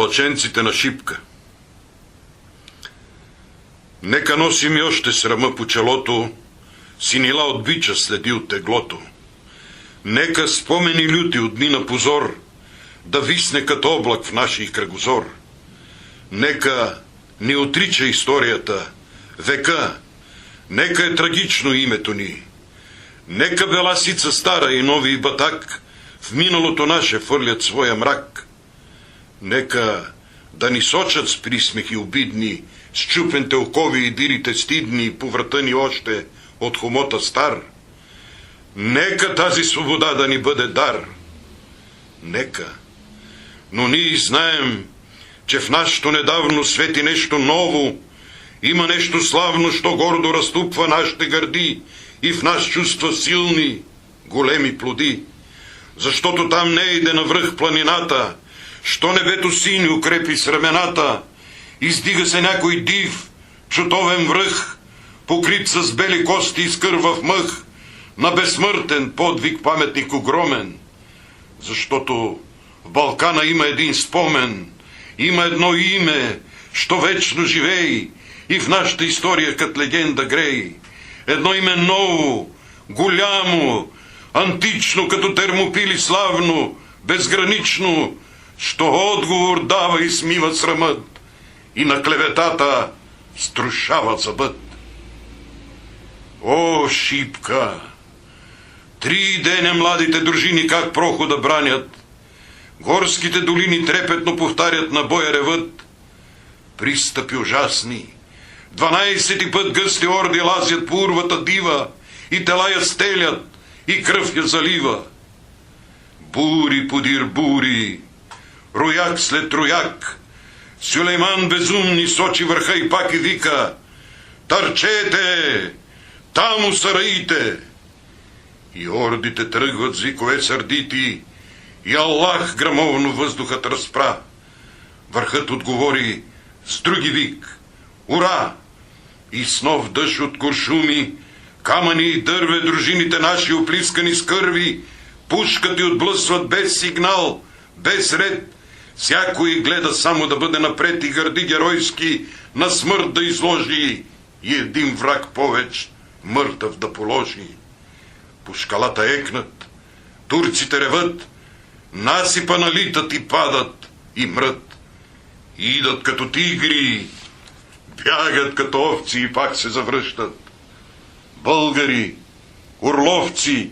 Палаченците на Шипка. Нека носи ми още срама по челото, синила от бича следи от теглото. Нека спомени люти от дни на позор да висне като облак в нашия кръгозор. Нека ни отрича историята, века, нека е трагично името ни. Нека беласица стара и нови батак в миналото наше фърлят своя мрак. Нека да ни сочат с присмехи обидни, с чупените окови и дирите стидни по врата ни още от хомота стар. Нека тази свобода да ни бъде дар. Нека. Но ние знаем, че в нашето недавно свети нещо ново, има нещо славно, що гордо разтупва нашите гърди и в нас чувства силни, големи плоди. Защото там не иде навръх планината, що небето сини укрепи с рамената, издига се някой див, чутовен връх, покрит с бели кости и скървав мъх, на безсмъртен подвиг паметник огромен. Защото в Балкана има един спомен, има едно име, що вечно живей и в нашата история като легенда грей. Едно име ново, голямо, антично, като Термопили славно, безгранично, що отговор дава и смива срамът и на клеветата струшава зъбът. О, Шипка! 3 деня младите дружини как прохода бранят, горските долини трепетно повтарят на боя ревът. Пристъпи ужасни, 12 път гъсти орди лазят по урвата дива и тела я стелят и кръв я залива. Бури подир бури, рояк след рояк, Сюлейман безумни сочи върха и пак и вика: търчете, таму сараите! И ордите тръгват с викове сърдити, и Аллах грамовно въздухът разпра. Върхът отговори с други вик: ура! И с нов дъжд от куршуми, камъни и дърве дружините наши оплискани с кърви, пушкат и отблъсват без сигнал, без ред. Всякой гледа само да бъде напред и гърди геройски на смърт да изложи и един враг повеч мъртъв да положи. По шкалата екнат, турците реват, насипа налитат и падат и мрът. Идат като тигри, бягат като овци и пак се завръщат. Българи, орловци,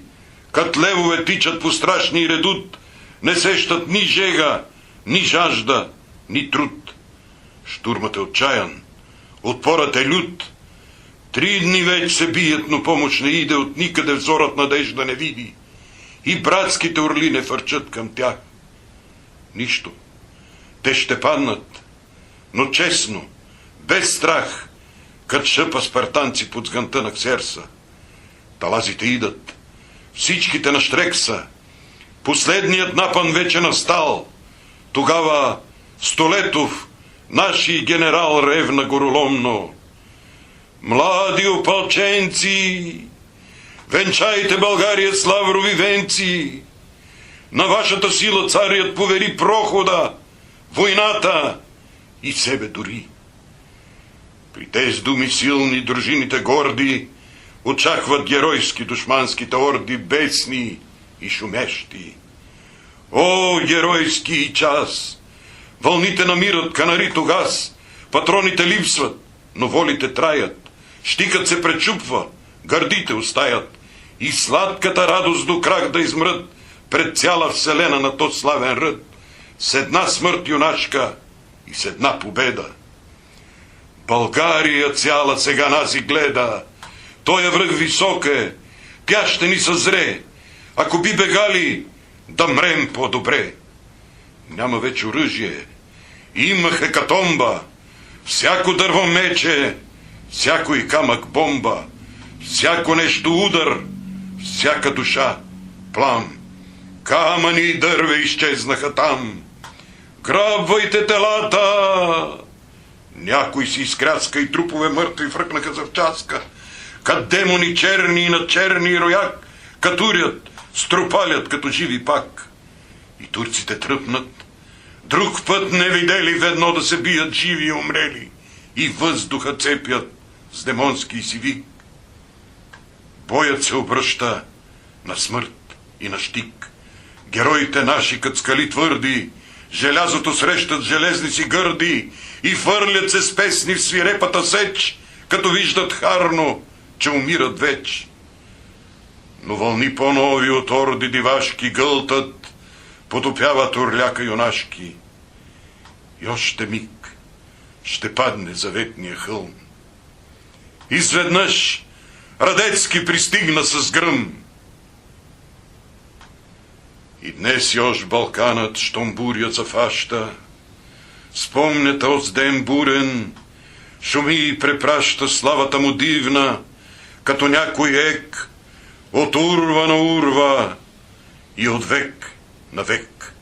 кът левове тичат по страшни редут, не сещат ни жега, ни жажда, ни труд. Штурмът е отчаян, отпорът е лют. 3 дни вече се бият, но помощ не иде, от никъде взорът надежда не види. И братските орли не фърчат към тях. Нищо. Те ще паднат, но честно, без страх, кът шъпа спартанци под сгънта на Ксерса. Талазите идат, всичките на штрек са. Последният напън вече настал. Тогава Столетов, наши генерал, ревна гороломно: млади опалченци, венчайте България с лаврови венци. На вашата сила царят повери прохода, войната и себе дори. При тези думи силни дружините горди очакват геройски душманските орди, бесни и шумещи. О, геройски час! Вълните намират, канарито газ, патроните липсват, но волите траят, щикът се пречупва, гърдите остаят и сладката радост до крах да измрат пред цяла вселена на тот славен ръд, с една смърт юначка и с една победа. България цяла сега нази гледа, той връх висок е, тя ще ни съзре, ако би бегали, да мрем по-добре. Няма вече оръжие, има хекатомба, всяко дърво мече, всяко и камък бомба, всяко нещо удар, всяка душа плам. Камъни и дърве изчезнаха там. Грабвайте телата! Някой си изкряска и трупове мъртви фръкнаха за вчаска. Кът демони черни и на черни рояк катурят, стропалят като живи пак. И турците тръпнат, Друг път не видели ведно да се бият живи и умрели и въздуха цепят с демонски си вик. Боят се обръща на смърт и на щик. Героите наши кът скали твърди, желязото срещат железни си гърди и фърлят се с песни в свирепата сеч, като виждат харно, че умират веч. Но вълни по-нови от орди дивашки гълтат, потопяват орляка юнашки. И още миг ще падне заветния хълм. Изведнъж Радецки пристигна с гръм. И днес još Балканът, щом буря зафаща, спомня този ден бурен, шуми и препраща славата му дивна, като някой ек от урва на урва и от век на век.